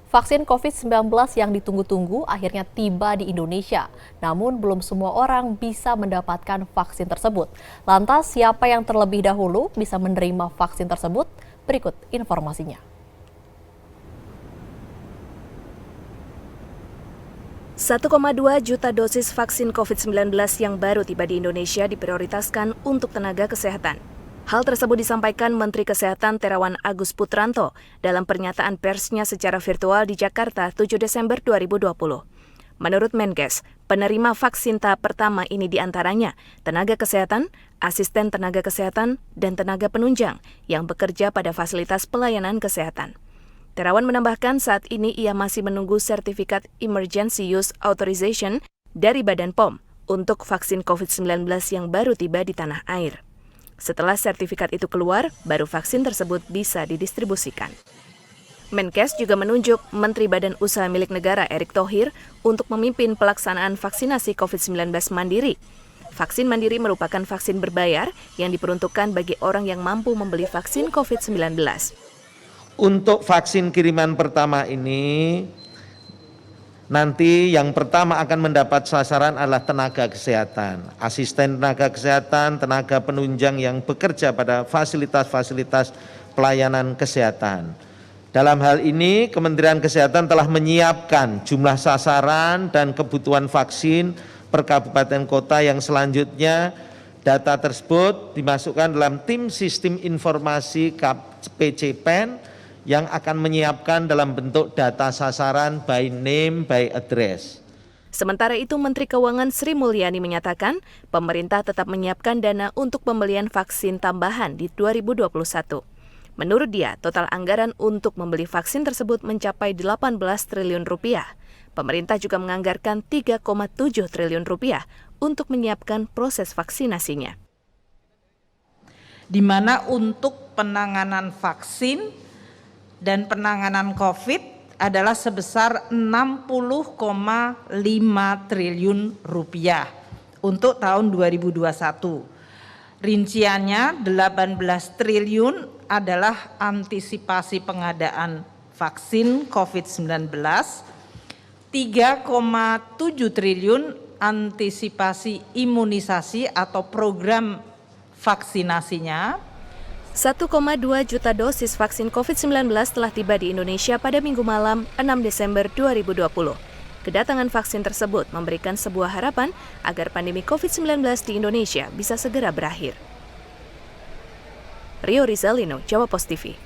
Vaksin COVID-19 yang ditunggu-tunggu akhirnya tiba di Indonesia. Namun belum semua orang bisa mendapatkan vaksin tersebut. Lantas siapa yang terlebih dahulu bisa menerima vaksin tersebut? Berikut informasinya. 1,2 juta dosis vaksin COVID-19 yang baru tiba di Indonesia diprioritaskan untuk tenaga kesehatan. Hal tersebut disampaikan Menteri Kesehatan Terawan Agus Putranto dalam pernyataan persnya secara virtual di Jakarta 7 Desember 2020. Menurut Menkes, penerima vaksin tahap pertama ini diantaranya tenaga kesehatan, asisten tenaga kesehatan, dan tenaga penunjang yang bekerja pada fasilitas pelayanan kesehatan. Terawan menambahkan saat ini ia masih menunggu sertifikat Emergency Use Authorization dari Badan POM untuk vaksin COVID-19 yang baru tiba di tanah air. Setelah sertifikat itu keluar, baru vaksin tersebut bisa didistribusikan. Menkes juga menunjuk Menteri Badan Usaha Milik Negara Erick Thohir untuk memimpin pelaksanaan vaksinasi COVID-19 mandiri. Vaksin mandiri merupakan vaksin berbayar yang diperuntukkan bagi orang yang mampu membeli vaksin COVID-19. Untuk vaksin kiriman pertama ini, nanti yang pertama akan mendapat sasaran adalah tenaga kesehatan, asisten tenaga kesehatan, tenaga penunjang yang bekerja pada fasilitas-fasilitas pelayanan kesehatan. Dalam hal ini, Kementerian Kesehatan telah menyiapkan jumlah sasaran dan kebutuhan vaksin per kabupaten kota yang selanjutnya data tersebut dimasukkan dalam tim sistem informasi PCPEN yang akan menyiapkan dalam bentuk data sasaran by name, by address. Sementara itu, Menteri Keuangan Sri Mulyani menyatakan pemerintah tetap menyiapkan dana untuk pembelian vaksin tambahan di 2021. Menurut dia, total anggaran untuk membeli vaksin tersebut mencapai 18 triliun rupiah. Pemerintah juga menganggarkan 3,7 triliun rupiah untuk menyiapkan proses vaksinasinya. Di mana untuk penanganan vaksin dan penanganan COVID adalah sebesar 60,5 triliun rupiah untuk tahun 2021. Rinciannya 18 triliun adalah antisipasi pengadaan vaksin COVID-19, 3,7 triliun antisipasi imunisasi atau program vaksinasinya. 1,2 juta dosis vaksin COVID-19 telah tiba di Indonesia pada Minggu malam 6 Desember 2020. Kedatangan vaksin tersebut memberikan sebuah harapan agar pandemi COVID-19 di Indonesia bisa segera berakhir. Rio Rizalino, Jawa Post TV.